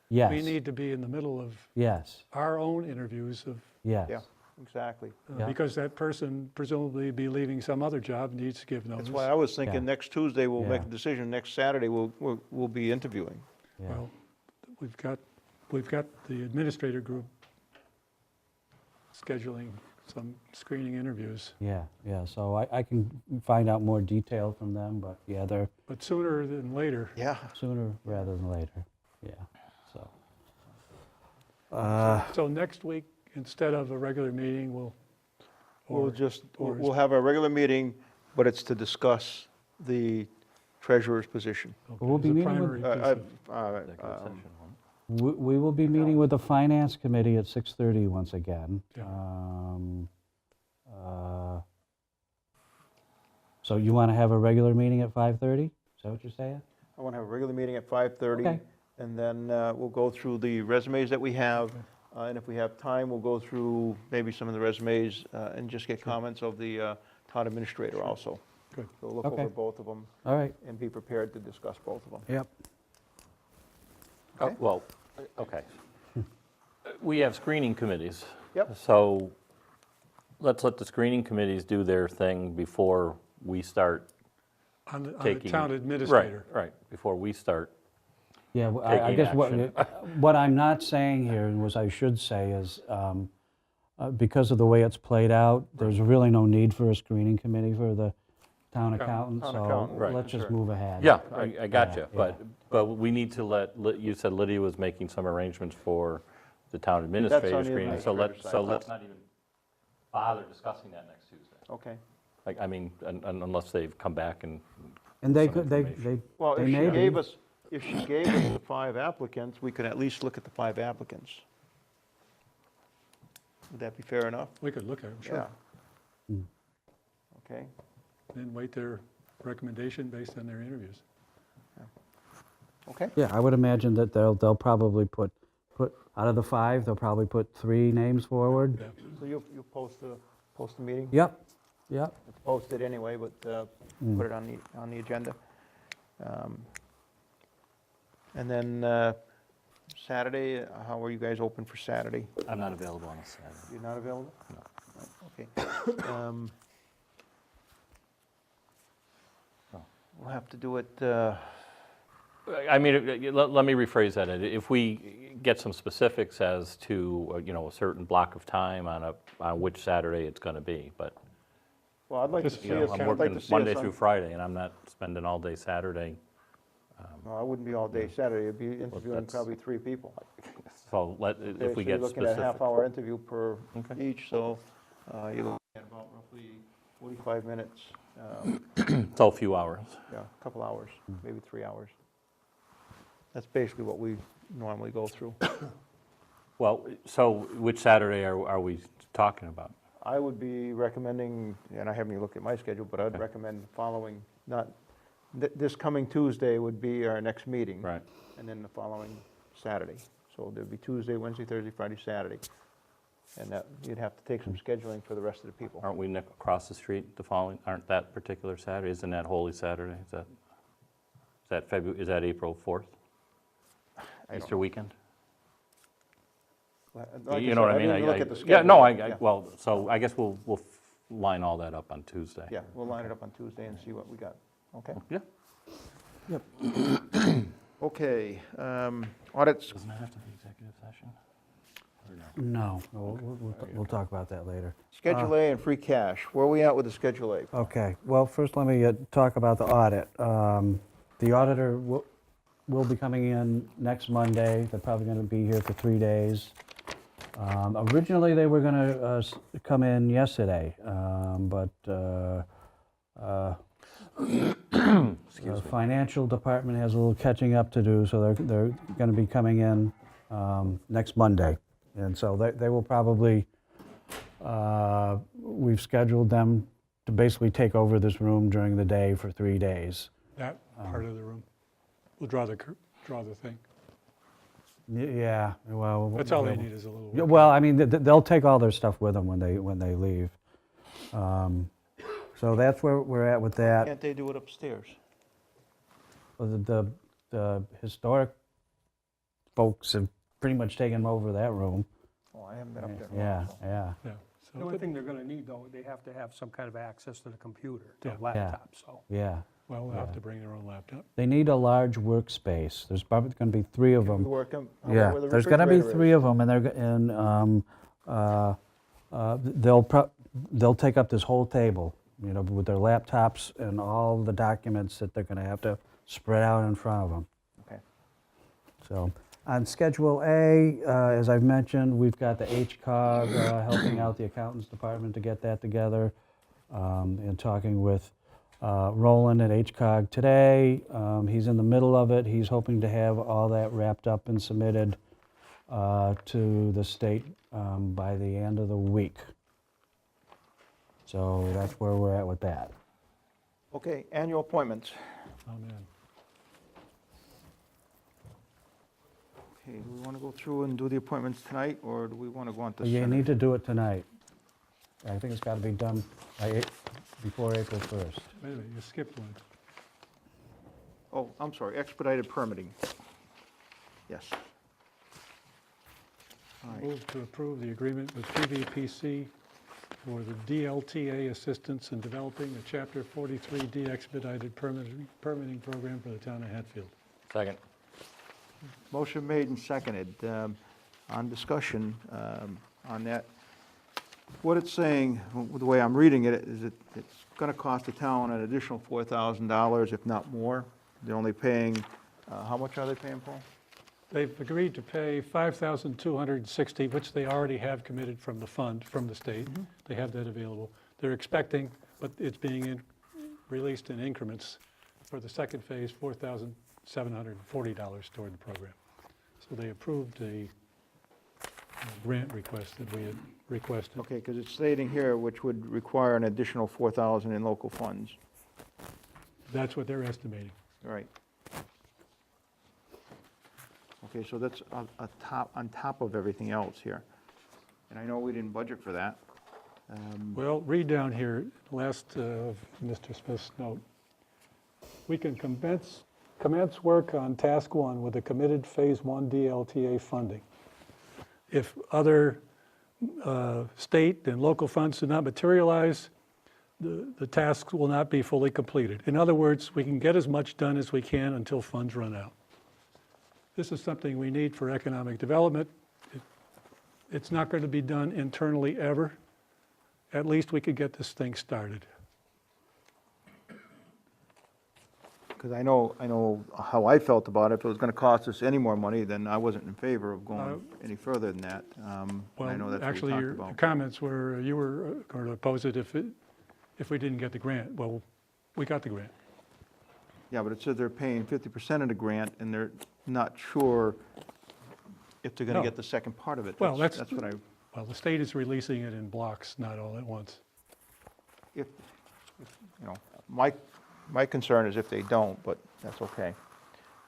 Yes. we need to be in the middle of Yes, our own interviews of, yes. Yeah, exactly. Yeah. because that person presumably be leaving some other job, needs to give notice. That's why I was Yeah. thinking next Tuesday, we'll make a Yeah. decision. Next Saturday, we'll be interviewing. Yeah. Well, we've got the administrator group scheduling some screening interviews, Yeah, so I can find out more detail from them, but yeah, they're but sooner than later. Yeah. sooner rather than later, yeah, so. So next week, instead of a regular meeting, We'll or- we'll have a regular meeting, but it's to discuss the treasurer's position. We'll be as a meeting with- primary piece of- Executive session, huh? We will be meeting with the Finance Committee at 6:30 once again. Yeah. So you want to have a regular meeting at 5:30? Is that what you're saying? I want to have a regular meeting at 5:30. Okay. And then we'll go through the resumes that we have. And if we have time, we'll go through maybe some of the resumes and just get comments of the town administrator also. Good. So look Okay. over both of them All right. and be prepared to discuss both of them. Yep. Oh, well, okay. We have screening committees. Yep. So let's let the screening committees do their thing before we start on the taking. town administrator. Right, before we start. Yeah, I Taking guess action. what I'm not saying here, and what I should say is, because of the way it's played out, there's really no need for a screening committee for the town accountant, Town so accountant, right, let's just sure. move ahead. Yeah, I got you, Yeah, but we need to you said Lydia was making some arrangements for the town administrator on the screening, so administrator's side. let's not even bother discussing that next Tuesday. Okay. Like, I mean, unless they've come back and, And they some could, they information. Well, they if may she be. gave us, the 5 applicants, we could at least look at the 5 applicants. Would that be fair enough? We could look at them, sure. Yeah. Okay. Then wait their recommendation based on their interviews. Okay. Yeah, I would imagine that they'll probably put, out of the 5, they'll probably put 3 names forward. Yeah. So you'll post the meeting? Yep. It's posted anyway, but put it on the agenda. And then Saturday, how are you guys open for Saturday? I'm not available on a Saturday. You're not available? No. Okay. We'll have to do it, I mean, let me rephrase that. If we get some specifics as to, a certain block of time on which Saturday it's going to be, but, well, I'd like to Just, see you know, us, I'm I'd like working to see Monday us through on. Friday, and I'm not spending all day Saturday. No, I wouldn't be all day Saturday, it'd be interviewing that's- probably 3 people. So Okay, if we so get you're looking at a specific. half-hour interview per Okay. each, so you're looking at about roughly 45 minutes, It's all a few hours. yeah, a couple hours, maybe 3 hours. That's basically what we normally go through. Well, so which Saturday are we talking about? I would be recommending, and I haven't even looked at my schedule, but I'd Okay. recommend following, not, this coming Tuesday would be our next meeting. Right. And then the following Saturday. So there'd be Tuesday, Wednesday, Thursday, Friday, Saturday. And that, you'd have to take some scheduling for the rest of the people. Aren't we across the street the following, aren't that particular Saturday? Isn't that Holy Saturday? Is that February, is that April 4th? I don't Easter know. weekend? Like You I know what I said, mean? didn't look at the Yeah, no, schedule. well, so I guess we'll line all that up on Tuesday. Yeah, we'll line it up on Tuesday and see what we got, okay? Yeah. Okay, audits, Doesn't that have to be executive session? No, we'll talk about that later. Schedule A and free cash, where are we at with the Schedule A? Okay, well, first let me talk about the audit. The auditor will be coming in next Monday. They're probably going to be here for 3 days. Originally, they were going to come in yesterday, but the financial department has a little catching up to do, so they're going to be coming in next Monday. And so they will probably, we've scheduled them to basically take over this room during the day for 3 days. That part of the room. We'll draw the thing. Yeah, well. That's all they need is a little. Yeah, well, I mean, they'll take all their stuff with them when they leave. So that's where we're at with that. Can't they do it upstairs? Well, the historic folks have pretty much taken over that room. Oh, I haven't been up there. Yeah, yeah. Yeah. The only thing they're gonna need, though, they have to have some kind of access to the computer, to Yeah. the laptop, so. Yeah. Well, they'll have to bring their own laptop. They need a large workspace. There's probably going to be 3 of them. Work 'em, how about Yeah, where the there's going to be refrigerator 3 is? of them, and they'll take up this whole table, you know, with their laptops and all the documents that they're going to have to spread out in front of them. Okay. So, on Schedule A, as I've mentioned, we've got the HCOG helping out the accountants department to get that together, and talking with Roland at HCOG today. He's in the middle of it. He's hoping to have all that wrapped up and submitted to the state by the end of the week. So that's where we're at with that. Okay, annual appointments. Oh, man. Okay, do we want to go through and do the appointments tonight, or do we want to go on to You Senate? need to do it tonight. I think it's got to be done before April 1st. Wait a minute, you skipped one. Oh, I'm sorry, expedited permitting. Yes. All right. Move to approve the agreement with PVPC for the DLTA assistance in developing a Chapter 43D expedited permitting program for the town of Hatfield. Second. Motion made and seconded. On discussion on that, what it's saying, the way I'm reading it, is it's going to cost the town an additional $4,000, if not more. They're only paying, how much are they paying, Paul? They've agreed to pay $5,260, which they already have committed from the fund, from the state. They have that available. They're expecting, but it's being released in increments for the second phase, $4,740 toward the program. So they approved a grant request that we had requested. Okay, because it's stating here, which would require an additional $4,000 in local funds. That's what they're estimating. Right. Okay, so that's on top of everything else here. And I know we didn't budget for that. Well, read down here, last of Mr. Smith's note. We can commence work on task 1 with the committed Phase 1 DLTA funding. If other state and local funds do not materialize, the tasks will not be fully completed. In other words, we can get as much done as we can until funds run out. This is something we need for economic development. It's not going to be done internally ever. At least we could get this thing started. Because I know how I felt about it. If it was going to cost us any more money, then I wasn't in favor of going any further than that. I know Well, that's what we actually, talked your about. comments were, you were going to oppose it if we didn't get the grant. Well, we got the grant. Yeah, but it says they're paying 50% of the grant, and they're not sure if they're going to No. get the second part of it. Well, That's what Well, the state is releasing it in blocks, not all at once. if, you know, my concern is if they don't, but that's okay.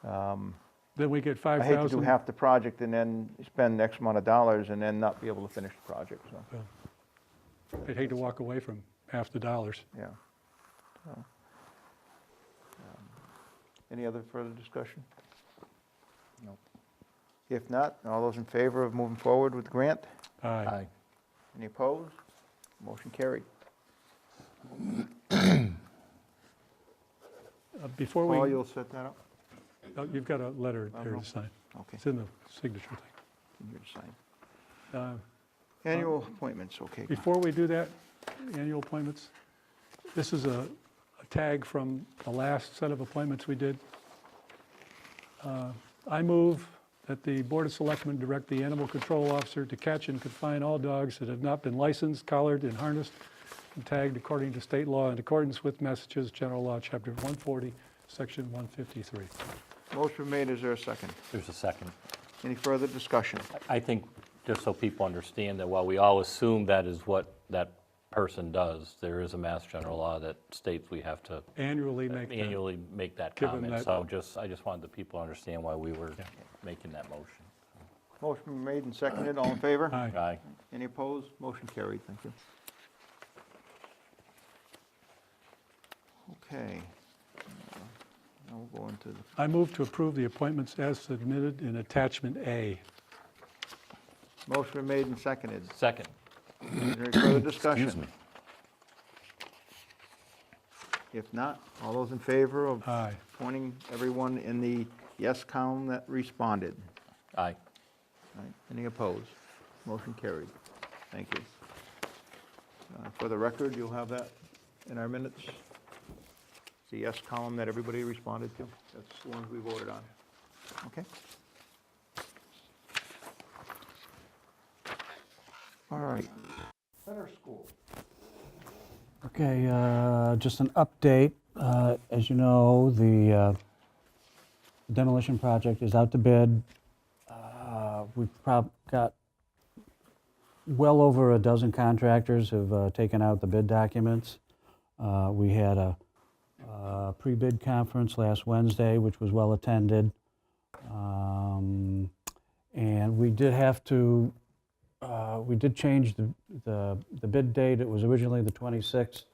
Then we get I hate to do 5,000. half the project and then spend X amount of dollars and then not be able to finish the project, so, I'd hate to walk away from half the dollars. yeah. So, any other further discussion? No. If not, all those in favor of moving forward with the grant? Aye. Any opposed? Motion carried. Before Paul, we, you'll set that up? you've got a letter here no. to sign. Okay, It's in the signature thing. here to sign. Uh, Annual appointments, okay. Before we do that, annual appointments, this is a tag from the last set of appointments we did. I move that the Board of Selectmen direct the animal control officer to catch and confine all dogs that have not been licensed, collared, and harnessed and tagged according to state law in accordance with Massachusetts General Law, Chapter 140, Section 153. Motion made, is there a second? There's a second. Any further discussion? I think, just so people understand, that while we all assume that is what that person does, there is a Mass General Law that states we have to Annually make that. annually make that Give 'em comment. that- So I just wanted the people to understand why we were making that motion. Motion made and seconded, all in favor? Aye. Aye. Any opposed? Motion carried, thank you. Okay. Now we'll go into the, I move to approve the appointments as submitted in Attachment A. motion made and seconded. Second. Is there any further discussion? Excuse me. If not, all those in favor of Aye. appointing everyone in the yes column that responded? Aye. Right. Any opposed? Motion carried. Thank you. For the record, you'll have that in our minutes. It's the yes column that everybody responded to. That's the ones we voted on. Okay? All right. Center School. Okay, just an update. As you know, the demolition project is out to bid. We've got well over a dozen contractors have taken out the bid documents. We had a pre-bid conference last Wednesday, which was well attended. And we did have to, we did change the bid date. It was originally the 26th.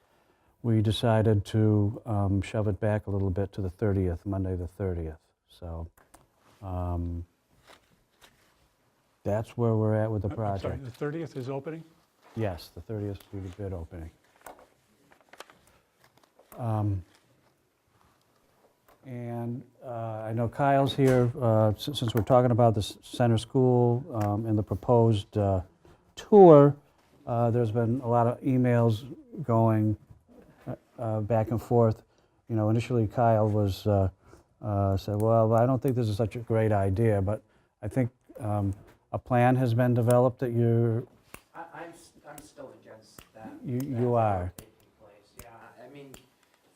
We decided to shove it back a little bit to the 30th, Monday the 30th. So that's where we're at with the I'm sorry, project. the 30th is opening? Yes, the 30th is the bid opening. And I know Kyle's here, since we're talking about the center school and the proposed tour, there's been a lot of emails going back and forth. You know, initially Kyle was, said, well, I don't think this is such a great idea, but I think a plan has been developed that you're, I'm still against that. you are. Taking place. Yeah, I mean,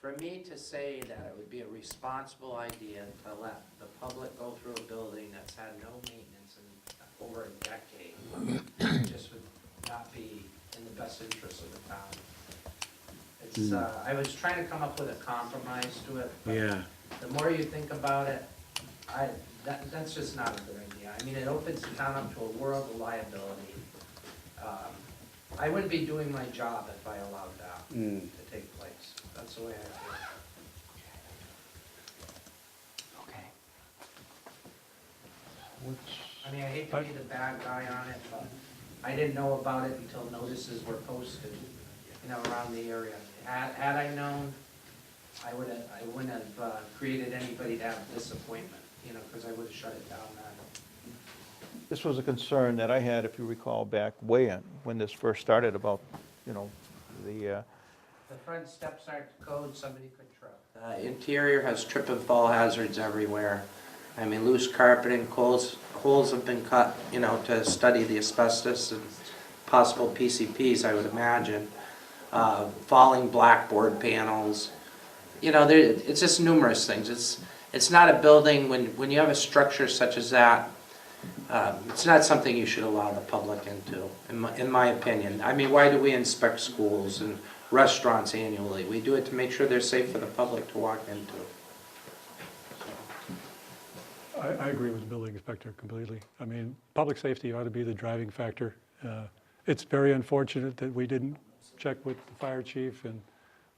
for me to say that it would be a responsible idea to let the public go through a building that's had no maintenance in over a decade, just would not be in the best interest of the town. It's, I was trying to come up with a compromise to it, but the more you think about it, that's just not a good idea. I mean, it opens the town up to a world of liability. I wouldn't be doing my job if I allowed that to take place. That's the way I feel. I mean, I hate to be the bad guy on it, but I didn't know about it until notices were posted, you know, around the area. Had I known, I wouldn't have created anybody to have disappointment, you know, because I would have shut it down then. This was a concern that I had, if you recall, back when this first started about, you know, the, The front steps aren't code, somebody could trip. Interior has trip and fall hazards everywhere. I mean, loose carpeting, holes have been cut, you know, to study the asbestos and possible PCPs, I would imagine. Falling blackboard panels. You know, it's just numerous things. It's not a building, when you have a structure such as that, it's not something you should allow the public into, in my opinion. I mean, why do we inspect schools and restaurants annually? We do it to make sure they're safe for the public to walk into. I agree with the building inspector completely. I mean, public safety ought to be the driving factor. It's very unfortunate that we didn't check with the fire chief and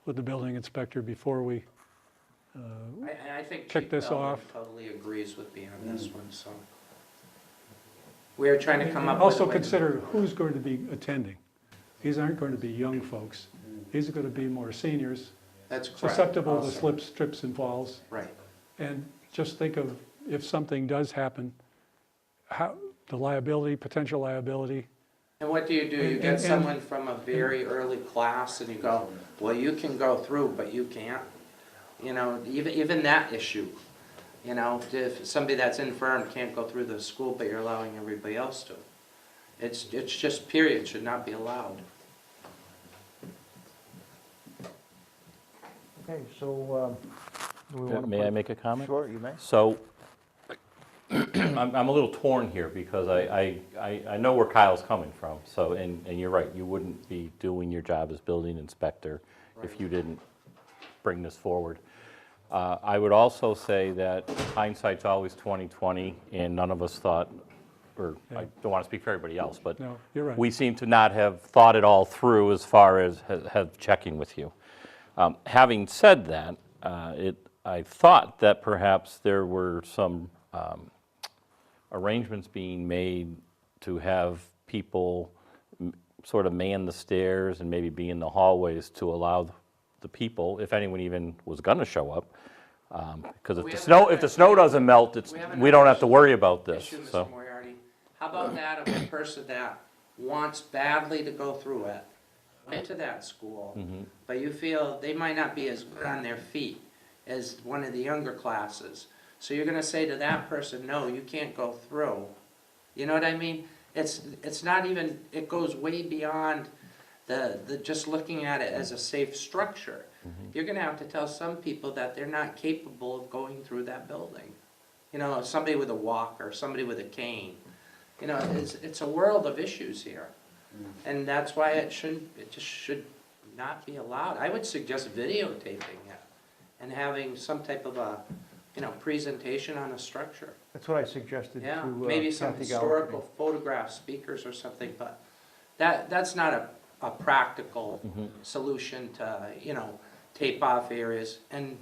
with the building inspector before we I think kick Chief this Belvin off. totally agrees with me on this one, so. We're trying to come up with. Also a way- consider who's going to be attending. These aren't going to be young folks. These are going to be more seniors, That's correct. susceptible to also. slips, trips, and falls. Right. And just think of, if something does happen, how, the liability, potential liability. And what do? You And- get and- someone from a very early class and you go, well, you can go through, but you can't. You know, even that issue. You know, if somebody that's infirm can't go through the school, but you're allowing everybody else to. It's just period, should not be allowed. Okay, so, do we want to May I make a comment? Sure, you may. So, I'm a little torn here, because I know where Kyle's coming from, so, and you're right, you wouldn't be doing your job as building inspector if you didn't bring this forward. I would also say that hindsight's always 20/20, and none of us thought, or I don't want to speak for everybody else, but No, you're right. we seem to not have thought it all through as far as have checking with you. Having said that, I thought that perhaps there were some arrangements being made to have people sort of man the stairs and maybe be in the hallways to allow the people, if anyone even was going to show up, because We if haven't the snow doesn't melt, we don't have to worry about this. Issue, So, Mr. Moriarty. How about that of a person that wants badly to go through it, into that school, but you feel they might not be as good on their feet as one of the younger classes. So you're gonna say to that person, no, you can't go through. You know what I mean? It's not even, it goes way beyond the just looking at it as a safe structure. You're gonna have to tell some people that they're not capable of going through that building. You know, somebody with a walker, somebody with a cane. You know, it's a world of issues here. And that's why it just should not be allowed. I would suggest videotaping it and having some type of a, you know, presentation on a structure. That's what I suggested to Yeah, Kathy maybe some Gallagher. historical photograph speakers or something, but that's not a practical solution to, you know, tape off areas. And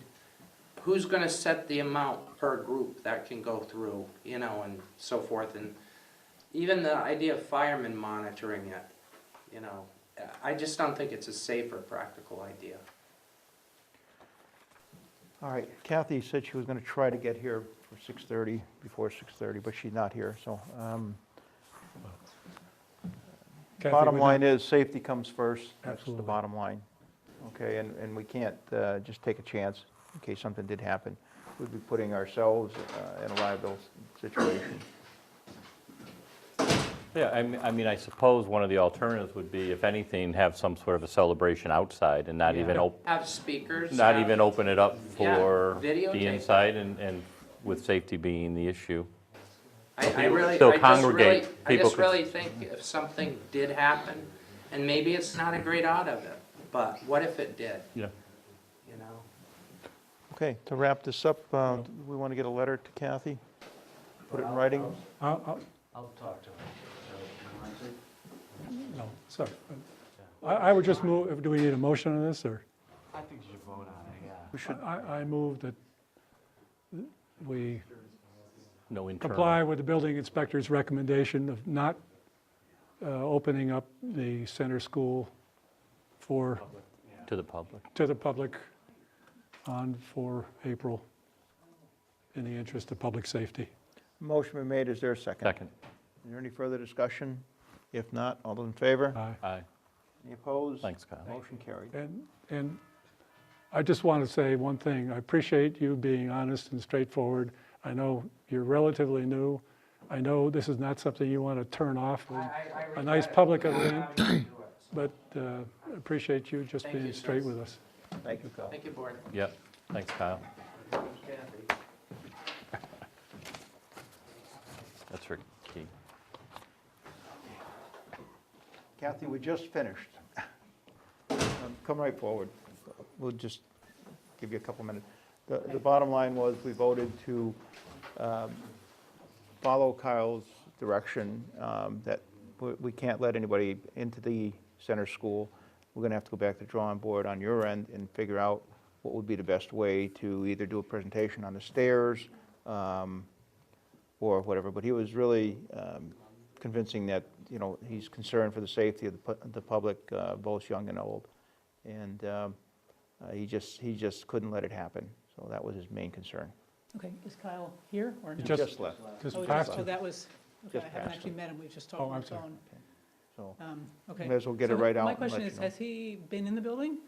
who's gonna set the amount per group that can go through, you know, and so forth. And even the idea of firemen monitoring it, you know, I just don't think it's a safe or practical idea. All right, Kathy said she was going to try to get here for 6:30, before 6:30, but she's not here, so. Kathy, Bottom would line that- is, safety comes first. That's the Absolutely. bottom line. Okay, and we can't just take a chance in case something did happen. We'd be putting ourselves in a liable situation. yeah, I mean, I suppose one of the alternatives would be, if anything, have some sort of a celebration outside and not even Have speakers. not have- even open it up Yeah, for videotape the it. inside, and with safety being the issue. I really, Still I just congregate. really, I People just could- really think if something did happen, and maybe it's not a great out of it, but what if it did, Yeah. you know? Okay, to wrap this up, we want to get a letter to Kathy? Put it in writing? I'll- I'll talk to her. No, sorry. I would just move, do we need a motion on this, or? I think you should vote on it, yeah. We should, I move that we No internal. comply with the building inspector's recommendation of not opening up the center school for, To the public. to the public for April, in the interest of public safety. motion been made, is there a second? Second. Is there any further discussion? If not, all those in favor? Aye. Aye. Any opposed? Thanks, Kyle. Motion carried. And I just want to say one thing. I appreciate you being honest and straightforward. I know you're relatively new. I know this is not something you want to turn off with a nice public event, but appreciate you just Thank you, being sir. straight with us. Thank you, Kyle. Thank you, board. Yep, thanks, Kyle. That's for Keith. Kathy, we just finished. Come right forward. We'll just give you a couple minutes. The bottom line was, we voted to follow Kyle's direction, that we can't let anybody into the center school. We're going to have to go back to the drawing board on your end and figure out what would be the best way to either do a presentation on the stairs or whatever. But he was really convincing that, you know, he's concerned for the safety of the public, both young and old. And he just couldn't let it happen. So that was his main concern. Okay, is Kyle here or He no? just- left. Just Oh, passed so it. that was, okay, I Just haven't passed actually him. met him, we've just Oh, talked on I'm the sorry. phone. So Okay. may as well get So it right out My and question let is, you know. has he been in the building?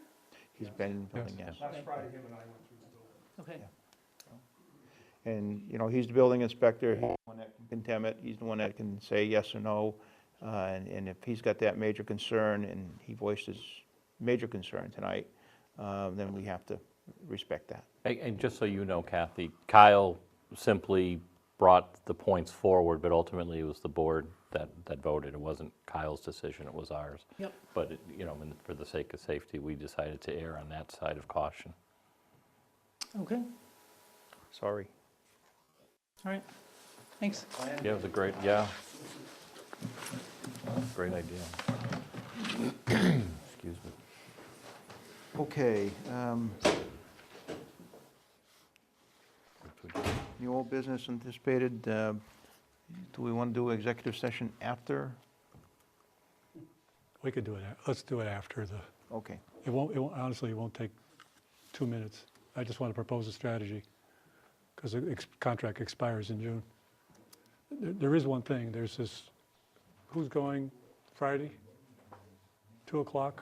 He's been in the building, Yes. yes. Last Friday, him and I went through the building. Okay, And, you know, he's the building inspector, he's the one that can condemn it, he's the one that can say yes or no. And if he's got that major concern, and he voiced his major concern tonight, then we have to respect that. And just so you know, Kathy, Kyle simply brought the points forward, but ultimately it was the board that voted. It wasn't Kyle's decision, it was ours. Yep. But, you know, for the sake of safety, we decided to err on that side of caution. Okay, Sorry. all right, thanks. Yeah, it was a great, great idea. Excuse me. Okay. New old business anticipated, do we want to do executive session after? We could do it, let's do it after the, Okay. honestly, it won't take 2 minutes. I just want to propose a strategy, because the contract expires in June. There is one thing, there's this, who's going Friday? 2 o'clock,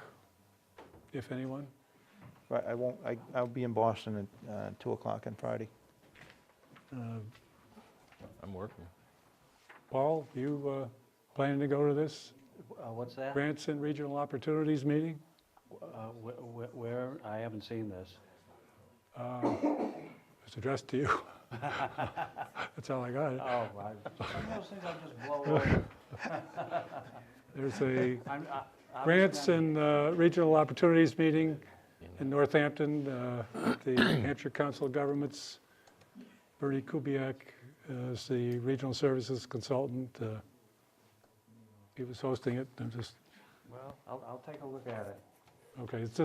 if anyone? Right, I'll be in Boston at 2 o'clock on Friday. I'm working. Paul, you planning to go to this What's that? Grants and Regional Opportunities meeting? Where? I haven't seen this. It's addressed to you. That's how I got it. Oh, some of those things I just blow over. There's a I'm Grants and Regional Opportunities meeting in Northampton, the Hampshire Council of Governments. Bernie Kubiak is the Regional Services Consultant. He was hosting it. I'm just, Well, I'll take a look at it. okay, it's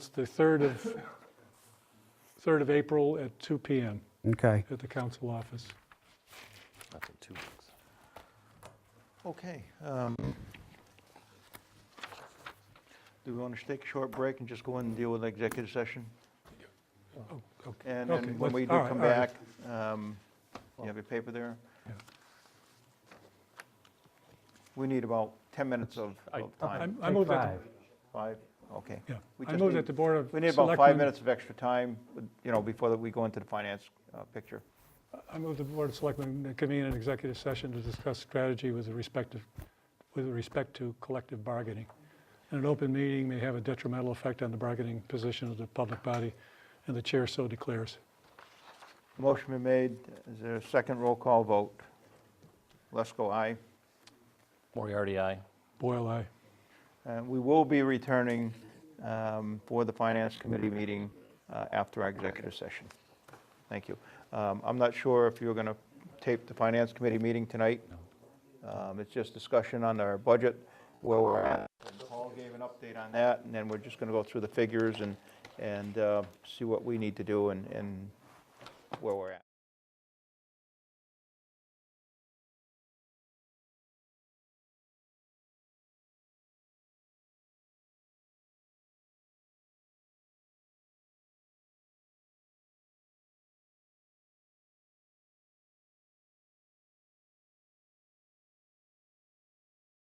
the 3rd of April at 2 PM Okay. at the council office. That's in 2 weeks. Okay. Do we want to take a short break and just go in and deal with executive session? Oh, okay. And Okay, then when we do all right, come all right. back, you have your paper there? Yeah. We need about 10 minutes of time. I moved that, 5? Okay. yeah, We I just moved need- that the Board of We need about 5 Selectmen- minutes of extra time, you know, before we go into the finance picture. I move the Board of Selectmen convene an executive session to discuss strategy with respect to collective bargaining. And an open meeting may have a detrimental effect on the bargaining position of the public body, and the chair so declares. Motion been made. Is there a second roll call vote? Lesko, aye. Moriarty, aye. Boyle, aye. We will be returning for the Finance Committee meeting after our executive session. Thank you. I'm not sure if you're going to tape the Finance Committee meeting tonight. It's just discussion on our budget, where we're at. Paul gave an update on that, and then we're just going to go through the figures and see what we need to do and where we're at.